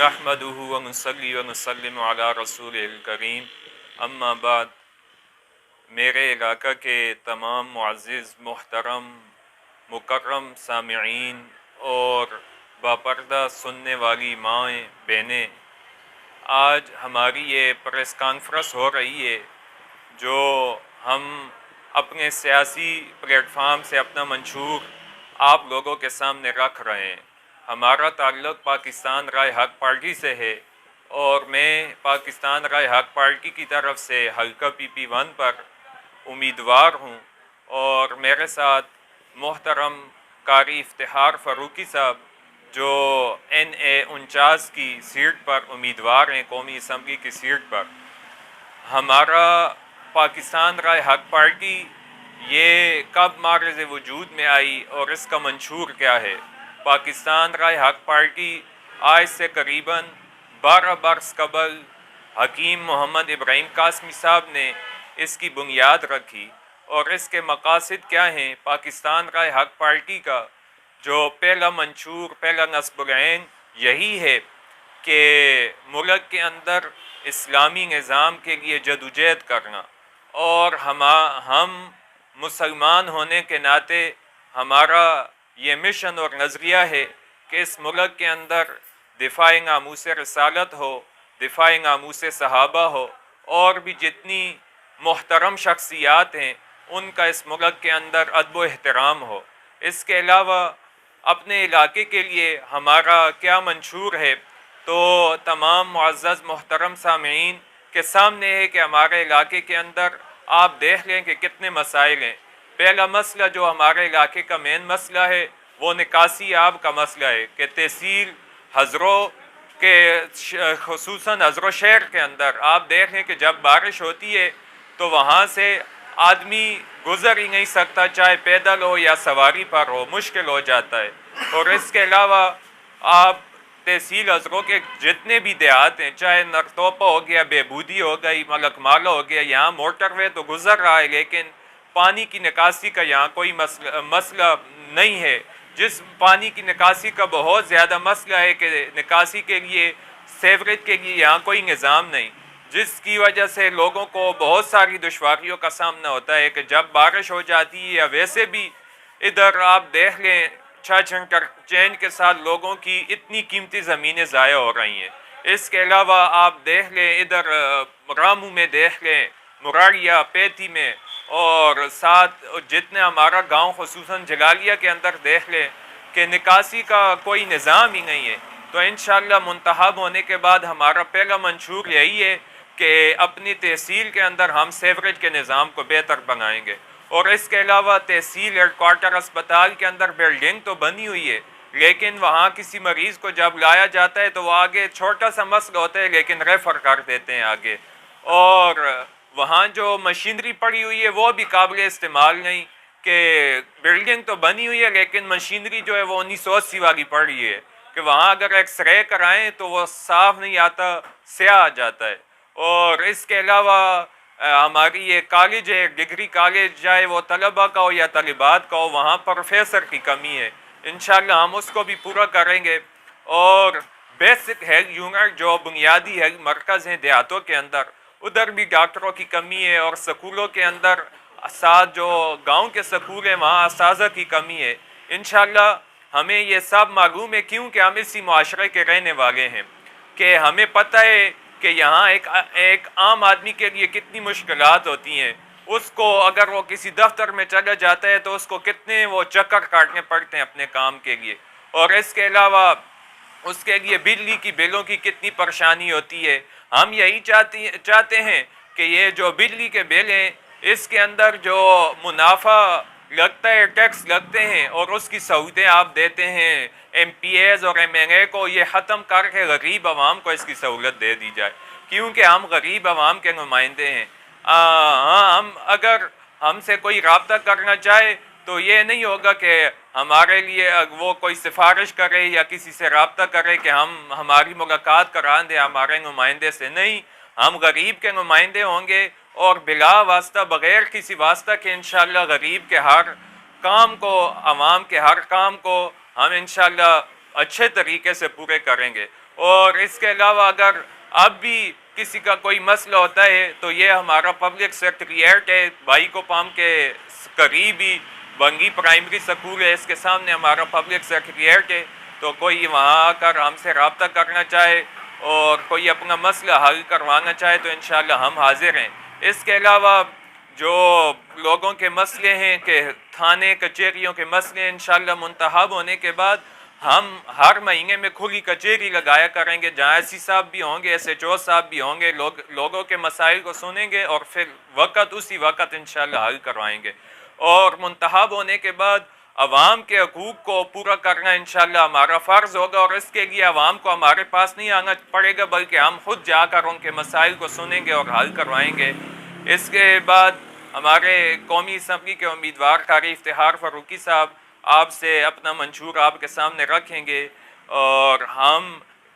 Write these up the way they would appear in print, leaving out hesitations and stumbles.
نحمده ونصلي ونسلم على رسول الکریم اما بعد۔ میرے علاقہ کے تمام معزز محترم مکرم سامعین اور باپردہ سننے والی مائیں بہنیں، آج ہماری یہ پریس کانفرنس ہو رہی ہے جو ہم اپنے سیاسی پلیٹ فارم سے اپنا منشور آپ لوگوں کے سامنے رکھ رہے ہیں۔ ہمارا تعلق پاکستان رائے حق پارٹی سے ہے اور میں پاکستان رائے حق پارٹی کی طرف سے حلقہ PP1 پر امیدوار ہوں، اور میرے ساتھ محترم قاری افتخار فاروقی صاحب جو NA 49 کی سیٹ پر امیدوار ہیں، قومی اسمبلی کی سیٹ پر۔ ہمارا پاکستان رائے حق پارٹی یہ کب معرض وجود میں آئی اور اس کا منشور کیا ہے؟ پاکستان رائے حق پارٹی آج سے قریباً 12 برس قبل حکیم محمد ابراہیم قاسمی صاحب نے اس کی بنیاد رکھی، اور اس کے مقاصد کیا ہیں؟ پاکستان رائے حق پارٹی کا جو پہلا منشور، پہلا نصب العین یہی ہے کہ ملک کے اندر اسلامی نظام کے لیے جدوجہد کرنا، اور ہم مسلمان ہونے کے ناطے ہمارا یہ مشن اور نظریہ ہے کہ اس ملک کے اندر دفاع ناموس رسالت ہو، دفاع ناموس صحابہ ہو، اور بھی جتنی محترم شخصیات ہیں ان کا اس ملک کے اندر ادب و احترام ہو۔ اس کے علاوہ اپنے علاقے کے لیے ہمارا کیا منشور ہے، تو تمام معزز محترم سامعین کے سامنے ہے کہ ہمارے علاقے کے اندر آپ دیکھ لیں کہ کتنے مسائل ہیں۔ پہلا مسئلہ جو ہمارے علاقے کا مین مسئلہ ہے وہ نکاسی آب کا مسئلہ ہے کہ تحصیل ہزرو کے خصوصاً ہزرو شہر کے اندر آپ دیکھ لیں کہ جب بارش ہوتی ہے تو وہاں سے آدمی گزر ہی نہیں سکتا، چاہے پیدل ہو یا سواری پر ہو، مشکل ہو جاتا ہے۔ اور اس کے علاوہ آپ تحصیل ہزرو کے جتنے بھی دیہات ہیں، چاہے نرتوپا ہو گیا، بہبودی ہو گئی، ملک مالا ہو گیا، یہاں موٹر وے تو گزر رہا ہے لیکن پانی کی نکاسی کا یہاں کوئی مسئلہ نہیں ہے۔ جس پانی کی نکاسی کا بہت زیادہ مسئلہ ہے کہ نکاسی کے لیے سیوریج کے لیے یہاں کوئی نظام نہیں، جس کی وجہ سے لوگوں کو بہت ساری دشواریوں کا سامنا ہوتا ہے کہ جب بارش ہو جاتی ہے یا ویسے بھی ادھر آپ دیکھ لیں چھنٹر چین کے ساتھ لوگوں کی اتنی قیمتی زمینیں ضائع ہو رہی ہیں۔ اس کے علاوہ آپ دیکھ لیں ادھر رامو میں دیکھ لیں، مراڑیا پیتی میں، اور ساتھ جتنے ہمارا گاؤں خصوصاً جلالیہ کے اندر دیکھ لیں کہ نکاسی کا کوئی نظام ہی نہیں ہے۔ تو انشاءاللہ منتخب ہونے کے بعد ہمارا پہلا منشور یہی ہے کہ اپنی تحصیل کے اندر ہم سیوریج کے نظام کو بہتر بنائیں گے، اور اس کے علاوہ تحصیل ہیڈ کوارٹر اسپتال کے اندر بلڈنگ تو بنی ہوئی ہے لیکن وہاں کسی مریض کو جب لایا جاتا ہے تو وہ آگے چھوٹا سا مسئلہ ہوتا ہے لیکن ریفر کر دیتے ہیں آگے، اور وہاں جو مشینری پڑی ہوئی ہے وہ بھی قابل استعمال نہیں، کہ بلڈنگ تو بنی ہوئی ہے لیکن مشینری جو ہے وہ 1980 والی پڑی ہے کہ وہاں اگر ایکس رے کرائیں تو وہ صاف نہیں آتا، سیاہ آ جاتا ہے۔ اور اس کے علاوہ ہماری یہ کالج ہے، ڈگری کالج، چاہے وہ طلبہ کا ہو یا طالبات کا ہو، وہاں پروفیسر کی کمی ہے، انشاءاللہ ہم اس کو بھی پورا کریں گے۔ اور بیسک ہیلتھ یونٹ جو بنیادی ہیلتھ مرکز ہیں دیہاتوں کے اندر، ادھر بھی ڈاکٹروں کی کمی ہے، اور سکولوں کے اندر ساتھ جو گاؤں کے سکول ہیں وہاں اساتذہ کی کمی ہے۔ انشاءاللہ ہمیں یہ سب معلوم ہے کیونکہ ہم اسی معاشرے کے رہنے والے ہیں، کہ ہمیں پتہ ہے کہ یہاں ایک عام آدمی کے لیے کتنی مشکلات ہوتی ہیں۔ اس کو اگر وہ کسی دفتر میں چلا جاتا ہے تو اس کو کتنے وہ چکر کاٹنے پڑتے ہیں اپنے کام کے لیے، اور اس کے علاوہ اس کے لیے بجلی کی بلوں کی کتنی پریشانی ہوتی ہے۔ ہم یہی چاہتے ہیں کہ یہ جو بجلی کے بل ہیں اس کے اندر جو منافع لگتا ہے، ٹیکس لگتے ہیں اور اس کی سہولتیں آپ دیتے ہیں MPAs اور MLA کو، یہ ختم کر کے غریب عوام کو اس کی سہولت دے دی جائے، کیونکہ ہم غریب عوام کے نمائندے ہیں۔ اگر ہم سے کوئی رابطہ کرنا چاہے تو یہ نہیں ہوگا کہ ہمارے لیے وہ کوئی سفارش کرے یا کسی سے رابطہ کرے کہ ہماری ملاقات کرا دیں ہمارے نمائندے سے، نہیں، ہم غریب کے نمائندے ہوں گے، اور بلا واسطہ، بغیر کسی واسطہ کے انشاءاللہ غریب کے ہر کام کو، عوام کے ہر کام کو ہم انشاءاللہ اچھے طریقے سے پورے کریں گے۔ اور اس کے علاوہ اگر اب بھی کسی کا کوئی مسئلہ ہوتا ہے تو یہ ہمارا پبلک سیکریٹریٹ ہے بھائی کو پام کے قریب ہی بنگی پرائمری سکول ہے، اس کے سامنے ہمارا پبلک سیکریٹریٹ ہے، تو کوئی وہاں آ کر ہم سے رابطہ کرنا چاہے اور کوئی اپنا مسئلہ حل کروانا چاہے تو انشاءاللہ ہم حاضر ہیں۔ اس کے علاوہ جو لوگوں کے مسئلے ہیں کہ تھانے کچہریوں کے مسئلے انشاءاللہ منتخب ہونے کے بعد ہم ہر مہینے میں کھلی کچہری لگایا کریں گے جہاں ایس سی صاحب بھی ہوں گے، ایس ایچ او صاحب بھی ہوں گے، لوگوں کے مسائل کو سنیں گے اور پھر اسی وقت انشاءاللہ حل کروائیں گے۔ اور منتخب ہونے کے بعد عوام کے حقوق کو پورا کرنا انشاءاللہ ہمارا فرض ہوگا، اور اس کے لیے عوام کو ہمارے پاس نہیں آنا پڑے گا بلکہ ہم خود جا کر ان کے مسائل کو سنیں گے اور حل کروائیں گے۔ اس کے بعد ہمارے قومی اسمبلی کے امیدوار قاری افتخار فاروقی صاحب آپ سے اپنا منشور آپ کے سامنے رکھیں گے، اور ہم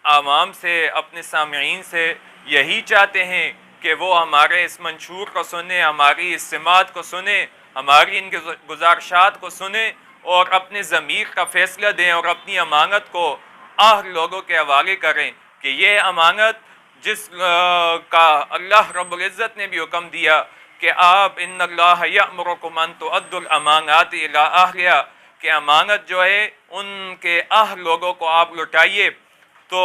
عوام سے اپنے سامعین سے یہی چاہتے ہیں کہ وہ ہمارے اس منشور کو سنیں، ہماری اس سماعت کو سنیں، ہماری ان گزارشات کو سنیں اور اپنے ضمیر کا فیصلہ دیں اور اپنی امانت کو لوگوں کے حوالے کریں کہ یہ امانت جس کا اللہ رب العزت نے بھی حکم دیا کہ آپ ان اللہ یأمرکم ان تؤدوا الامانات الی اہلہا، کہ امانت جو ہے ان کے لوگوں کو آپ لٹائیے، تو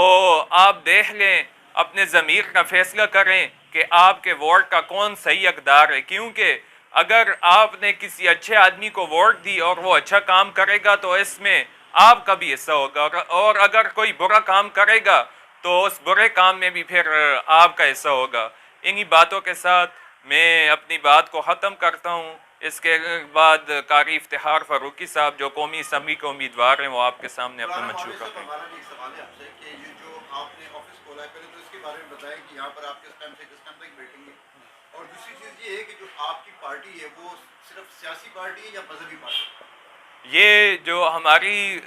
آپ دیکھ لیں، اپنے ضمیر کا فیصلہ کریں کہ آپ کے ووٹ کا کون صحیح حقدار ہے، کیونکہ اگر آپ نے کسی اچھے آدمی کو ووٹ دی اور وہ اچھا کام کرے گا تو اس میں آپ کا بھی حصہ ہوگا، اور اگر کوئی برا کام کرے گا تو اس برے کام میں بھی پھر آپ کا حصہ ہوگا۔ انہی باتوں کے ساتھ میں اپنی بات کو ختم کرتا ہوں۔ اس کے بعد قاری افتخار فاروقی صاحب جو قومی اسمبلی کے امیدوار ہیں وہ آپ کے سامنے اپنا منشور کرتے ہیں۔ ہمارا ایک سوال ہے آپ سے کہ یہ جو آپ نے آفس کھولا ہے، پہلے تو اس کے بارے میں بتائیں کہ یہاں پر آپ کس ٹائم سے کس ٹائم تک بیٹھیں گے، اور دوسری چیز یہ ہے کہ جو آپ کی پارٹی ہے وہ صرف سیاسی پارٹی ہے یا مذہبی پارٹی؟ یہ جو ہماری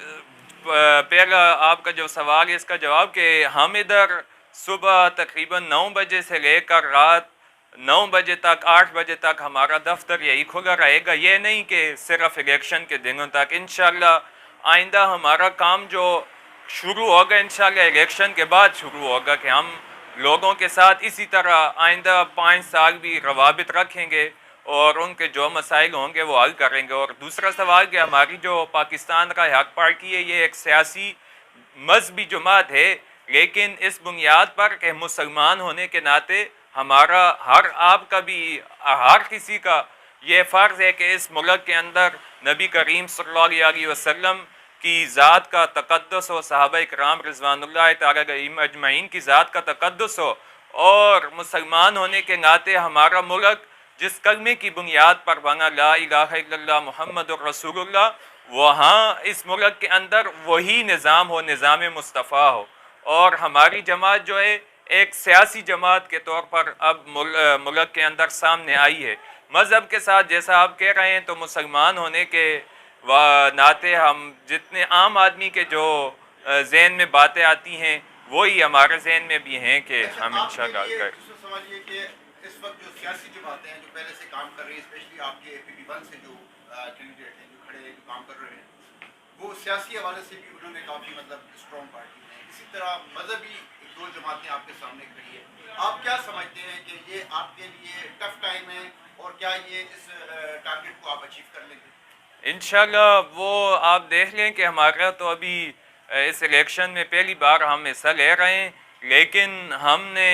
پہلا آپ کا جو سوال ہے اس کا جواب کہ ہم ادھر صبح تقریباً 9 بجے سے لے کر رات 9 بجے تک 8 بجے تک ہمارا دفتر یہی کھلا رہے گا، یہ نہیں کہ صرف الیکشن کے دنوں تک۔ انشاءاللہ آئندہ ہمارا کام جو شروع ہوگا انشاءاللہ الیکشن کے بعد شروع ہوگا کہ ہم لوگوں کے ساتھ اسی طرح آئندہ 5 سال بھی روابط رکھیں گے اور ان کے جو مسائل ہوں گے وہ حل کریں گے۔ اور دوسرا سوال کہ ہماری جو پاکستان کا حق پارٹی ہے یہ ایک سیاسی مذہبی جماعت ہے، لیکن اس بنیاد پر کہ مسلمان ہونے کے ناطے ہمارا آپ کا بھی ہر کسی کا یہ فرض ہے کہ اس ملک کے اندر نبی کریم صلی اللہ علیہ وسلم کی ذات کا تقدس ہو، صحابہ کرام رضوان اللہ تعالیٰ علیہم اجمعین کی ذات کا تقدس ہو، اور مسلمان ہونے کے ناطے ہمارا ملک جس کلمے کی بنیاد پر بنا لا الہ الا اللہ محمد الرسول اللہ، وہاں اس ملک کے اندر وہی نظام ہو، نظام مصطفیٰ ہو، اور ہماری جماعت جو ہے ایک سیاسی جماعت کے طور پر اب ملک کے اندر سامنے آئی ہے۔ مذہب کے ساتھ جیسا آپ کہہ رہے ہیں تو مسلمان ہونے کے ناطے ہم جتنے عام آدمی کے جو ذہن میں باتیں آتی ہیں وہی ہمارے ذہن میں بھی ہیں کہ ہم انشاءاللہ کریں۔ سمجھیے کہ اس وقت جو سیاسی جماعتیں ہیں جو پہلے سے کام کر رہی ہیں، اسپیشلی آپ کے PP1 سے جو کینڈیڈیٹ ہیں جو کھڑے ہیں جو کام کر رہے ہیں، وہ سیاسی حوالے سے بھی انہوں نے کافی اسٹرانگ پارٹی ہے۔ اسی طرح مذہبی دو جماعتیں آپ کے سامنے کھڑی ہیں، آپ کیا سمجھتے ہیں کہ یہ آپ کے لیے ٹف ٹائم ہے اور کیا یہ اس ٹارگیٹ کو آپ اچیو کر لیں گے؟ انشاءاللہ وہ آپ دیکھ لیں کہ ہمارا تو ابھی اس الیکشن میں پہلی بار ہم حصہ لے رہے ہیں، لیکن ہم نے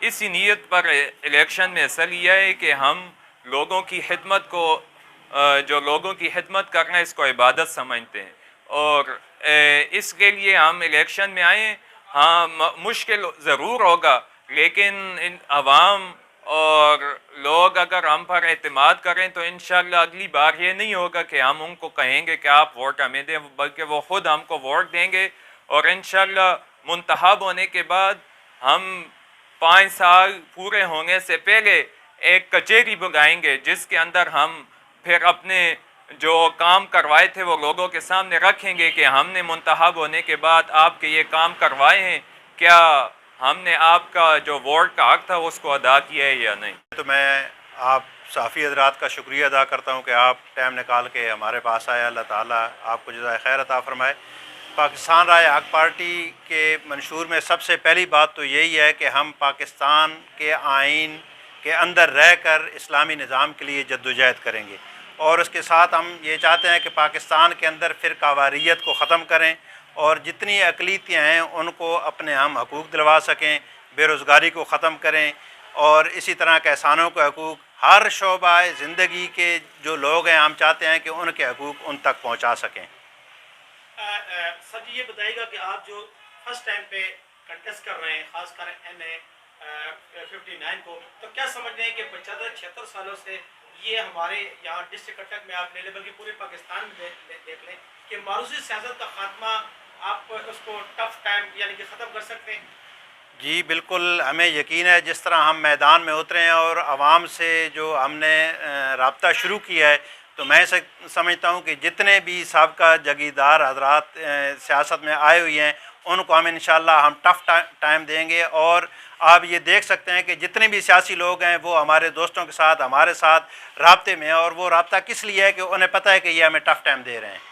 اسی نیت پر الیکشن میں حصہ لیا ہے کہ ہم لوگوں کی خدمت کو جو لوگوں کی خدمت کرنا اس کو عبادت سمجھتے ہیں، اور اس کے لیے ہم الیکشن میں آئے ہیں۔ ہاں مشکل ضرور ہوگا، لیکن عوام اور لوگ اگر ہم پر اعتماد کریں تو انشاءاللہ اگلی بار یہ نہیں ہوگا کہ ہم ان کو کہیں گے کہ آپ ووٹ ہمیں دیں، بلکہ وہ خود ہم کو ووٹ دیں گے، اور انشاءاللہ منتخب ہونے کے بعد ہم 5 سال پورے ہونے سے پہلے ایک کچہری بلائیں گے جس کے اندر ہم پھر اپنے جو کام کروائے تھے وہ لوگوں کے سامنے رکھیں گے کہ ہم نے منتخب ہونے کے بعد آپ کے یہ کام کروائے ہیں، کیا ہم نے آپ کا جو ووٹ کا حق تھا اس کو ادا کیا ہے یا نہیں۔ تو میں آپ صحافی حضرات کا شکریہ ادا کرتا ہوں کہ آپ ٹائم نکال کے ہمارے پاس آئے۔ اللہ تعالیٰ آپ کو جزائے خیر عطا فرمائے۔ پاکستان رائے حق پارٹی کے منشور میں سب سے پہلی بات تو یہی ہے کہ ہم پاکستان کے آئین کے اندر رہ کر اسلامی نظام کے لیے جدوجہد کریں گے، اور اس کے ساتھ ہم یہ چاہتے ہیں کہ پاکستان کے اندر فرقہ واریت کو ختم کریں اور جتنی اقلیتیں ہیں ان کو اپنے ہم حقوق دلوا سکیں، بے روزگاری کو ختم کریں، اور اسی طرح کسانوں کے حقوق، ہر شعبہ زندگی کے جو لوگ ہیں ہم چاہتے ہیں کہ ان کے حقوق ان تک پہنچا سکیں۔ سر جی یہ بتائیے گا کہ آپ جو فرسٹ ٹائم پہ کنٹیسٹ کر رہے ہیں، خاص کر NA 59 کو، تو کیا سمجھ رہے ہیں کہ 75-76 سالوں سے یہ ہمارے یہاں ڈسٹرکٹ اٹک میں آپ لے لیں، بلکہ پورے پاکستان میں دیکھ لیں کہ معروضی سیاست کا خاتمہ آپ اس کو ٹف ٹائم یعنی کہ ختم کر سکتے ہیں؟ جی بالکل، ہمیں یقین ہے جس طرح ہم میدان میں اترے ہیں اور عوام سے جو ہم نے رابطہ شروع کیا ہے، تو میں سمجھتا ہوں کہ جتنے بھی سابقہ جگیردار حضرات سیاست میں آئے ہوئے ہیں ان کو ہم انشاءاللہ ہم ٹف ٹائم دیں گے، اور آپ یہ دیکھ سکتے ہیں کہ جتنے بھی سیاسی لوگ ہیں وہ ہمارے دوستوں کے ساتھ ہمارے ساتھ رابطے میں ہیں، اور وہ رابطہ کس لیے ہے کہ انہیں پتہ ہے کہ یہ ہمیں ٹف ٹائم دے رہے ہیں۔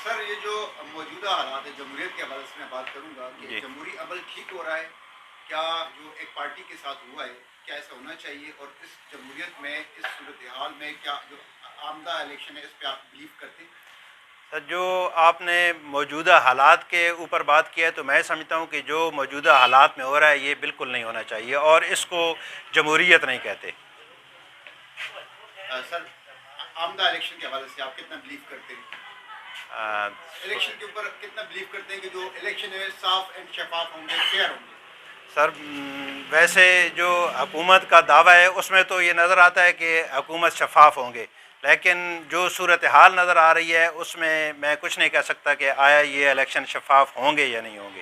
سر یہ جو موجودہ حالات ہے جمہوریت کے حوالے سے میں بات کروں گا کہ جمہوری عمل ٹھیک ہو رہا ہے، کیا جو ایک پارٹی کے ساتھ ہوا ہے کیا ایسا ہونا چاہیے، اور اس جمہوریت میں اس صورتحال میں کیا جو آمدہ الیکشن ہے اس پہ آپ بلیو کرتے ہیں؟ سر جو آپ نے موجودہ حالات کے اوپر بات کی ہے تو میں سمجھتا ہوں کہ جو موجودہ حالات میں ہو رہا ہے یہ بالکل نہیں ہونا چاہیے، اور اس کو جمہوریت نہیں کہتے۔ سر آمدہ الیکشن کے حوالے سے آپ کتنا بلیو کرتے ہیں؟ الیکشن کے اوپر کتنا بلیو کرتے ہیں کہ جو الیکشن ہے صاف اینڈ شفاف ہوں گے، فیئر ہوں گے؟ سر ویسے جو حکومت کا دعویٰ ہے اس میں تو یہ نظر آتا ہے کہ حکومت شفاف ہوں گے، لیکن جو صورتحال نظر آ رہی ہے اس میں کچھ نہیں کہہ سکتا کہ آیا یہ الیکشن شفاف ہوں گے یا نہیں ہوں گے۔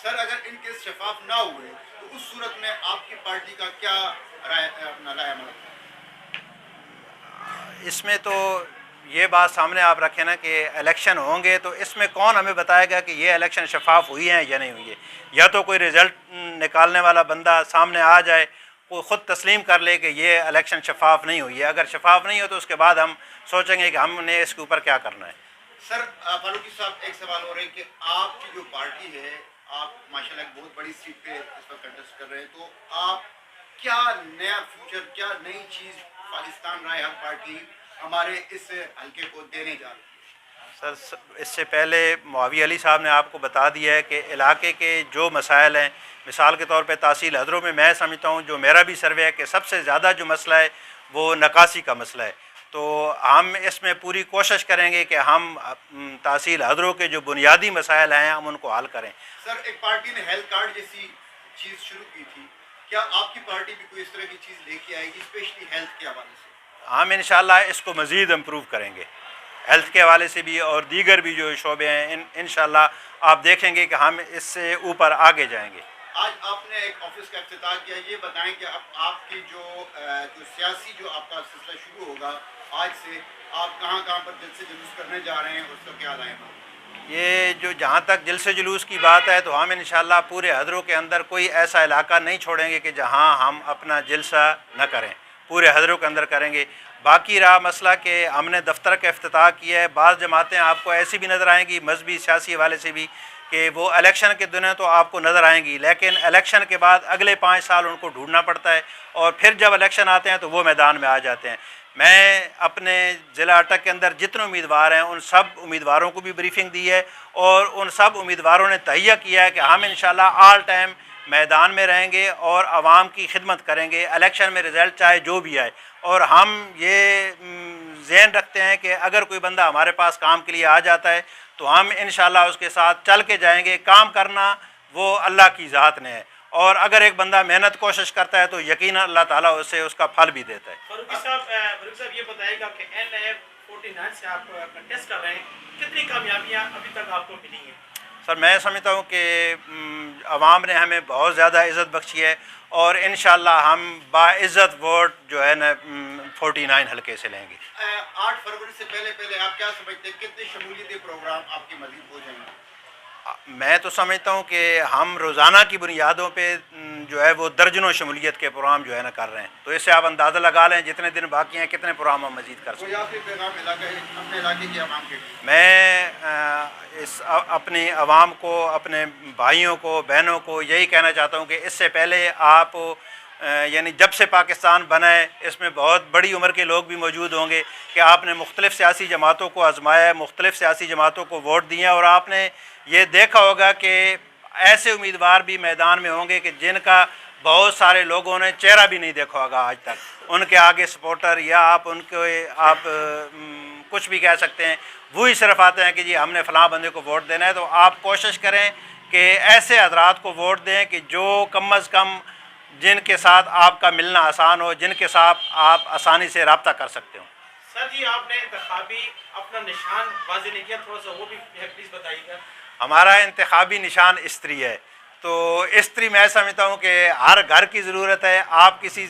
سر اگر ان کیس شفاف نہ ہوئے تو اس صورت میں آپ کی پارٹی کا کیا رائے عمل ہے؟ اس میں تو یہ بات سامنے آپ رکھیں نا کہ الیکشن ہوں گے، تو اس میں کون ہمیں بتائے گا کہ یہ الیکشن شفاف ہوئی ہیں یا نہیں ہوئی ہے؟ یا تو کوئی رزلٹ نکالنے والا بندہ سامنے آ جائے، وہ خود تسلیم کر لے کہ یہ الیکشن شفاف نہیں ہوئی ہے، اگر شفاف نہیں ہو تو اس کے بعد ہم سوچیں گے کہ ہم نے اس کے اوپر کیا کرنا ہے۔ سر فاروقی صاحب ایک سوال ہو رہا ہے کہ آپ کی جو پارٹی ہے، آپ ماشاءاللہ ایک بہت بڑی سیٹ پہ اس وقت کنٹیسٹ کر رہے ہیں، تو آپ کیا نیا فیوچر، کیا نئی چیز پاکستان رائے حق پارٹی ہمارے اس حلقے کو دینے جا رہی ہے؟ سر اس سے پہلے معاویہ علی صاحب نے آپ کو بتا دیا ہے کہ علاقے کے جو مسائل ہیں، مثال کے طور پہ تحصیل حضروں میں سمجھتا ہوں جو میرا بھی سروے ہے کہ سب سے زیادہ جو مسئلہ ہے وہ نکاسی کا مسئلہ ہے، تو ہم اس میں پوری کوشش کریں گے کہ ہم تحصیل حضروں کے جو بنیادی مسائل ہیں ہم ان کو حل کریں۔ سر ایک پارٹی نے ہیلتھ کارڈ جیسی چیز شروع کی تھی، کیا آپ کی پارٹی بھی کوئی اس طرح کی چیز لے کے آئے گی اسپیشلی ہیلتھ کے حوالے سے؟ ہم انشاءاللہ اس کو مزید امپروو کریں گے، ہیلتھ کے حوالے سے بھی اور دیگر بھی جو شعبے ہیں انشاءاللہ آپ دیکھیں گے کہ ہم اس سے اوپر آگے جائیں گے۔ آج آپ نے ایک آفس کا افتتاح کیا، یہ بتائیں کہ اب آپ کی جو سیاسی جو آپ کا سلسلہ شروع ہوگا آج سے، آپ کہاں پر جلسے جلوس کرنے جا رہے ہیں اور اس کا کیا رائے ہے؟ یہ جو جہاں تک جلسے جلوس کی بات ہے تو ہم انشاءاللہ پورے حضروں کے اندر کوئی ایسا علاقہ نہیں چھوڑیں گے کہ جہاں ہم اپنا جلسہ نہ کریں، پورے حضروں کے اندر کریں گے۔ باقی رہا مسئلہ کہ ہم نے دفتر کا افتتاح کیا ہے، بعض جماعتیں آپ کو ایسی بھی نظر آئیں گی مذہبی سیاسی حوالے سے بھی کہ وہ الیکشن کے دنوں تو آپ کو نظر آئیں گی، لیکن الیکشن کے بعد اگلے 5 سال ان کو ڈھونڈنا پڑتا ہے، اور پھر جب الیکشن آتے ہیں تو وہ میدان میں آ جاتے ہیں۔ میں اپنے ضلع اٹک کے اندر جتنے امیدوار ہیں ان سب امیدواروں کو بھی بریفنگ دی ہے، اور ان سب امیدواروں نے تہیہ کیا ہے کہ ہم انشاءاللہ آل ٹائم میدان میں رہیں گے اور عوام کی خدمت کریں گے، الیکشن میں رزلٹ چاہے جو بھی آئے، اور ہم یہ ذہن رکھتے ہیں کہ اگر کوئی بندہ ہمارے پاس کام کے لیے آ جاتا ہے تو ہم انشاءاللہ اس کے ساتھ چل کے جائیں گے۔ کام کرنا وہ اللہ کی ذات نے ہے، اور اگر ایک بندہ محنت کوشش کرتا ہے تو یقینا اللہ تعالیٰ اسے اس کا پھل بھی دیتا ہے۔ فاروقی صاحب یہ بتائے گا کہ NA 49 سے آپ کنٹیسٹ کر رہے ہیں، کتنی کامیابیاں ابھی تک آپ کو ملی ہیں؟ سر میں سمجھتا ہوں کہ عوام نے ہمیں بہت زیادہ عزت بخشی ہے، اور انشاءاللہ ہم باعزت ووٹ جو ہے نا 49 حلقے سے لیں گے۔ 8 فروری سے پہلے آپ کیا سمجھتے ہیں کتنے شمولیتی پروگرام آپ کے مزید ہو جائیں گے؟ میں تو سمجھتا ہوں کہ ہم روزانہ کی بنیادوں پہ جو ہے وہ درجنوں شمولیت کے پروگرام جو ہے نا کر رہے ہیں، تو اس سے آپ اندازہ لگا لیں جتنے دن باقی ہیں کتنے پروگرام ہم مزید کر سکتے ہیں۔ کوئی آخری پیغام اپنے علاقے کے عوام کے لیے؟ میں اپنی عوام کو، اپنے بھائیوں کو، بہنوں کو یہی کہنا چاہتا ہوں کہ اس سے پہلے آپ یعنی جب سے پاکستان بنا ہے اس میں بہت بڑی عمر کے لوگ بھی موجود ہوں گے کہ آپ نے مختلف سیاسی جماعتوں کو آزمایا ہے، مختلف سیاسی جماعتوں کو ووٹ دیے ہیں، اور آپ نے یہ دیکھا ہوگا کہ ایسے امیدوار بھی میدان میں ہوں گے کہ جن کا بہت سارے لوگوں نے چہرہ بھی نہیں دیکھا ہوگا آج تک، ان کے آگے سپورٹر یا آپ ان کو آپ کچھ بھی کہہ سکتے ہیں، وہی صرف آتے ہیں کہ جی ہم نے فلاں بندے کو ووٹ دینا ہے۔ تو آپ کوشش کریں کہ ایسے حضرات کو ووٹ دیں کہ جو کم از کم جن کے ساتھ آپ کا ملنا آسان ہو، جن کے ساتھ آپ آسانی سے رابطہ کر سکتے ہوں۔ سر جی آپ نے انتخابی اپنا نشان واضح نہیں کیا، تھوڑا سا وہ بھی پلیز بتائیے گا۔ ہمارا انتخابی نشان استری ہے، تو استری میں سمجھتا ہوں کہ ہر گھر کی ضرورت ہے۔ آپ کسی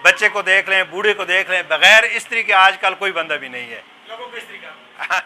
بچے کو دیکھ لیں، بوڑھے کو دیکھ لیں، بغیر استری کے آج کل کوئی بندہ بھی نہیں ہے۔ لوگوں کو اس طریقہ